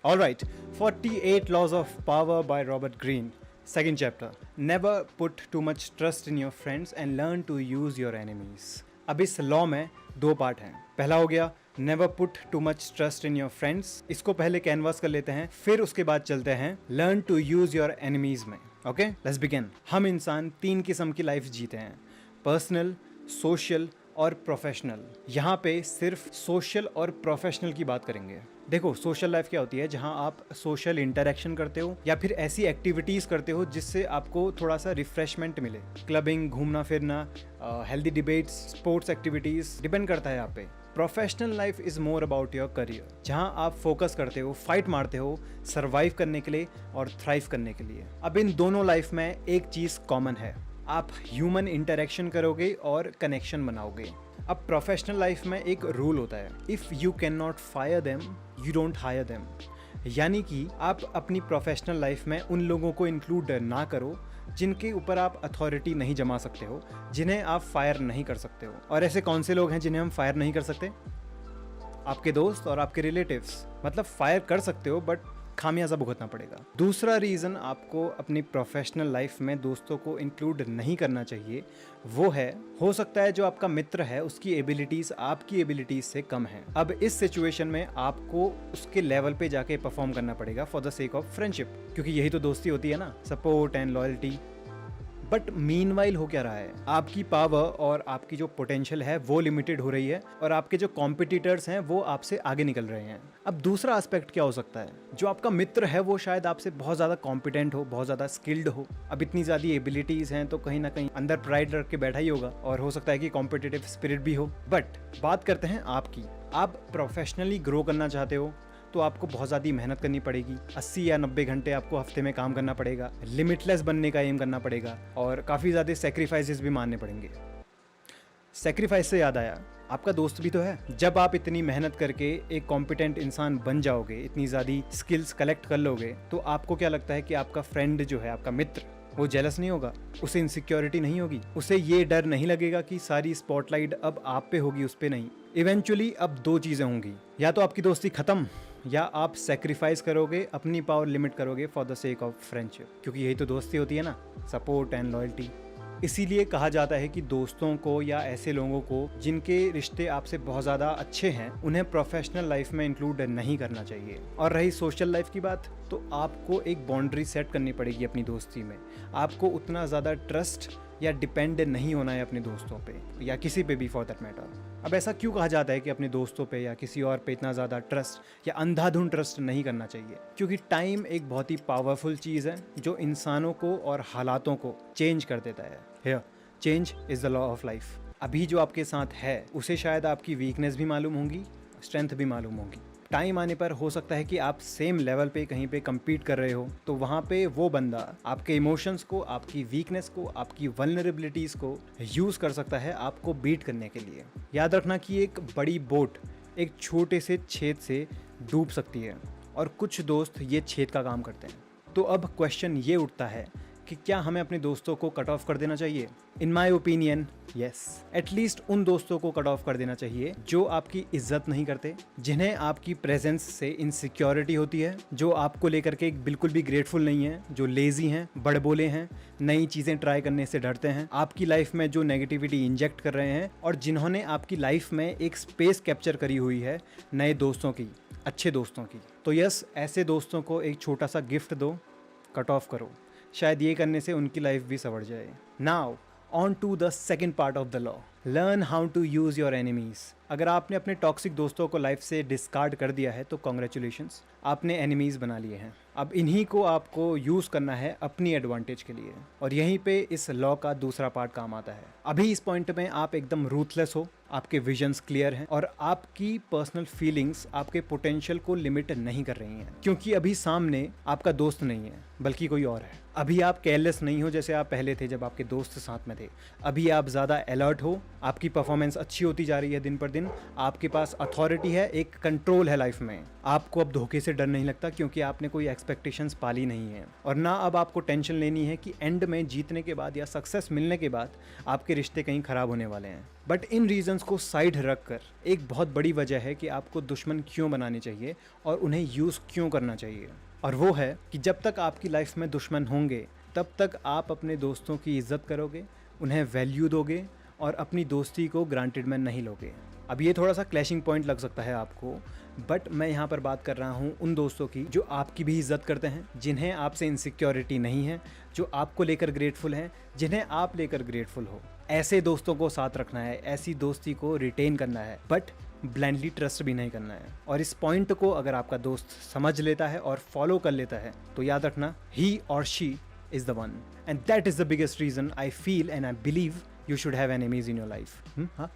All right, 48 Laws of Power by Robert Greene. Second chapter. Never put too much trust in your friends and learn to use your enemies. अब इस law में दो part हैं. पहला हो गया never put too much trust in your friends. इसको पहले कैनवास कर लेते हैं, फिर उसके बाद चलते हैं learn to use your enemies में. Okay, let's begin. हम इंसान 3 किस्म की लाइफ जीते हैं, पर्सनल, सोशल और प्रोफेशनल. यहाँ पे सिर्फ सोशल और प्रोफेशनल की बात करेंगे. देखो, सोशल लाइफ क्या होती है, जहाँ आप सोशल इंटरेक्शन करते हो या फिर ऐसी एक्टिविटीज़ करते हो जिससे आपको थोड़ा सा रिफ्रेशमेंट मिले. क्लबिंग, घूमना फिरना, healthy debates, sports activities, depend करता है यहाँ पे. Professional life is more about your career, जहाँ आप फोकस करते हो, फाइट मारते हो सर्वाइव करने के लिए और थ्राइव करने के लिए. अब इन दोनों लाइफ में एक चीज़ कॉमन है, आप ह्यूमन इंटरेक्शन करोगे और कनेक्शन बनाओगे. अब प्रोफेशनल लाइफ में एक रूल होता है, if you can not fire them you don't hire them. यानी कि आप अपनी प्रोफेशनल लाइफ में उन लोगों को इंक्लूड ना करो जिनके ऊपर आप अथॉरिटी नहीं जमा सकते हो, जिन्हें आप फायर नहीं कर सकते हो. और ऐसे कौन से लोग हैं जिन्हें हम फायर नहीं कर सकते? आपके दोस्त और आपके रिलेटिव्स. मतलब फायर कर सकते हो बट खामियाजा भुगतना पड़ेगा. दूसरा रीज़न आपको अपनी प्रोफेशनल लाइफ में दोस्तों को इंक्लूड नहीं करना चाहिए वो है, हो सकता है जो आपका मित्र है उसकी एबिलिटीज़ आपकी एबिलिटीज़ से कम है. अब इस सिचुएशन में आपको उसके लेवल पे जाके परफॉर्म करना पड़ेगा for the sake of friendship, क्योंकि यही तो दोस्ती होती है ना, support and loyalty. But meanwhile हो क्या रहा है, आपकी पावर और आपकी जो पोटेंशियल है वो लिमिटेड हो रही है और आपके जो कॉम्पिटिटर्स हैं वो आपसे आगे निकल रहे हैं. अब दूसरा एस्पेक्ट क्या हो सकता है, जो आपका मित्र है वो शायद आपसे बहुत ज़्यादा कॉम्पिटेंट हो, बहुत ज़्यादा स्किल्ड हो. अब इतनी ज़्यादा एबिलिटीज़ हैं तो कहीं ना कहीं अंदर प्राइड रख के बैठा ही होगा और हो सकता है कि कॉम्पिटिटिव स्पिरिट भी हो. बट बात करते हैं आपकी. आप प्रोफेशनली ग्रो करना चाहते हो तो आपको बहुत ज़्यादा मेहनत करनी पड़ेगी. 80 या 90 घंटे आपको हफ्ते में काम करना पड़ेगा, लिमिटलेस बनने का एम करना पड़ेगा और काफ़ी ज़्यादा सेक्रीफाइसेस भी मानने पड़ेंगे. सेक्रीफाइस से याद आया, आपका दोस्त भी तो है. जब आप इतनी मेहनत करके एक कॉम्पिटेंट इंसान बन जाओगे, इतनी ज़्यादा स्किल्स कलेक्ट कर लोगे, तो आपको क्या लगता है कि आपका फ्रेंड जो है, आपका मित्र, वो जेलस नहीं होगा, उसे इनसिक्योरिटी नहीं होगी, उसे ये डर नहीं लगेगा कि सारी स्पॉटलाइट अब आप पे होगी, उस पे नहीं. इवेंचुअली अब दो चीज़ें होंगी, या तो आपकी दोस्ती ख़त्म या आप सेक्रीफाइस करोगे, अपनी पावर लिमिट करोगे for the sake of friendship, क्योंकि यही तो दोस्ती होती है ना, सपोर्ट एंड लॉयल्टी. इसीलिए कहा जाता है कि दोस्तों को या ऐसे लोगों को जिनके रिश्ते आपसे बहुत ज़्यादा अच्छे हैं उन्हें प्रोफेशनल लाइफ में इंक्लूड नहीं करना चाहिए. और रही सोशल लाइफ की बात, तो आपको एक बाउंड्री सेट करनी पड़ेगी अपनी दोस्ती में. आपको उतना ज़्यादा ट्रस्ट या डिपेंड नहीं होना है अपने दोस्तों पे या किसी पे भी फॉर दैट मैटर. अब ऐसा क्यों कहा जाता है कि अपने दोस्तों पे या किसी और पे इतना ज़्यादा ट्रस्ट या अंधाधुंध ट्रस्ट नहीं करना चाहिए? क्योंकि टाइम एक बहुत ही पावरफुल चीज़ है जो इंसानों को और हालातों को चेंज कर देता है. Here change is the law of life. अभी जो आपके साथ है उसे शायद आपकी वीकनेस भी मालूम होंगी, स्ट्रेंथ भी मालूम होगी. टाइम आने पर हो सकता है कि आप सेम लेवल पे कहीं पे compete कर रहे हो, तो वहाँ पे वो बंदा आपके इमोशंस को, आपकी वीकनेस को, आपकी वल्नरेबिलिटीज़ को यूज़ कर सकता है आपको बीट करने के लिए. याद रखना कि एक बड़ी बोट एक छोटे से छेद से डूब सकती है और कुछ दोस्त ये छेद का काम करते हैं. तो अब क्वेश्चन ये उठता है कि क्या हमें अपने दोस्तों को कट ऑफ कर देना चाहिए? इन माई ओपिनियन यस. एटलीस्ट उन दोस्तों को कट ऑफ कर देना चाहिए जो आपकी इज्जत नहीं करते, जिन्हें आपकी प्रेजेंस से इनसिक्योरिटी होती है, जो आपको लेकर के बिल्कुल भी ग्रेटफुल नहीं है, जो लेजी हैं, बड़बोले हैं, नई चीज़ें ट्राई करने से डरते हैं, आपकी लाइफ में जो नेगेटिविटी इंजेक्ट कर रहे हैं और जिन्होंने आपकी लाइफ में एक स्पेस कैप्चर करी हुई है नए दोस्तों की, अच्छे दोस्तों की. तो यस, ऐसे दोस्तों को एक छोटा सा गिफ्ट दो, कट ऑफ करो. शायद ये करने से उनकी लाइफ भी संवर जाए. Now on to the second part of the law, learn how to use your enemies. अगर आपने अपने टॉक्सिक दोस्तों को लाइफ से डिस्कार्ड कर दिया है तो कॉन्ग्रेचुलेशंस, आपने एनिमीज़ बना लिए हैं. अब इन्हीं को आपको यूज़ करना है अपनी एडवांटेज के लिए, और यहीं पे इस लॉ का दूसरा पार्ट काम आता है. अभी इस पॉइंट में आप एकदम रूथलेस हो, आपके विजन्स क्लियर हैं और आपकी पर्सनल फीलिंग्स आपके पोटेंशियल को लिमिट नहीं कर रही हैं, क्योंकि अभी सामने आपका दोस्त नहीं है बल्कि कोई और है. अभी आप केयरलेस नहीं हो जैसे आप पहले थे जब आपके दोस्त साथ में थे. अभी आप ज़्यादा अलर्ट हो, आपकी परफॉर्मेंस अच्छी होती जा रही है दिन पर दिन, आपके पास अथॉरिटी है, एक कंट्रोल है लाइफ में. आपको अब धोखे से डर नहीं लगता क्योंकि आपने कोई एक्सपेक्टेशंस पाली नहीं है, और ना अब आपको टेंशन लेनी है कि एंड में जीतने के बाद या सक्सेस मिलने के बाद आपके रिश्ते कहीं ख़राब होने वाले हैं। बट इन रीजंस को साइड रख कर एक बहुत बड़ी वजह है कि आपको दुश्मन क्यों बनाने चाहिए और उन्हें यूज़ क्यों करना चाहिए, और वो है कि जब तक आपकी लाइफ में दुश्मन होंगे तब तक आप अपने दोस्तों की इज्जत करोगे, उन्हें वैल्यू दोगे और अपनी दोस्ती को ग्रांटेड में नहीं लोगे। अब ये थोड़ा सा क्लैशिंग पॉइंट लग सकता है आपको, बट मैं यहाँ पर बात कर रहा हूँ उन दोस्तों की जो आपकी भी इज्जत करते हैं, जिन्हें आपसे इनसिक्योरिटी नहीं है, जो आपको लेकर ग्रेटफुल हैं, जिन्हें आप लेकर ग्रेटफुल हो। ऐसे दोस्तों को साथ रखना है, ऐसी दोस्ती को रिटेन करना है, बट ब्लाइंडली ट्रस्ट भी नहीं करना है। और इस पॉइंट को अगर आपका दोस्त समझ लेता है और फॉलो कर लेता है तो याद रखना, ही और she is the one, and that is the biggest reason I feel and I believe you should have enemies in your life. हाँ,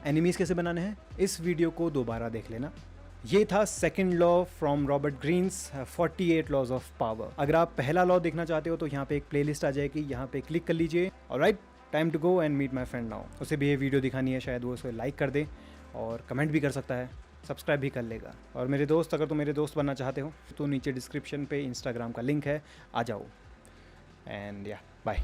एनिमीज कैसे बनाने हैं इस वीडियो को दोबारा देख लेना। ये था second law from Robert Greene's 48 laws of power. अगर आप पहला लॉ देखना चाहते हो तो यहाँ पे एक प्लेलिस्ट आ जाएगी, यहाँ पे क्लिक कर लीजिए। Alright, time to go and meet my friend now. उसे भी ये वीडियो दिखानी है, शायद वो उसे लाइक कर दे और कमेंट भी कर सकता है, सब्सक्राइब भी कर लेगा। और मेरे दोस्त, अगर तुम मेरे दोस्त बनना चाहते हो तो नीचे डिस्क्रिप्शन पे इंस्टाग्राम का लिंक है, आ जाओ। And yeah, bye.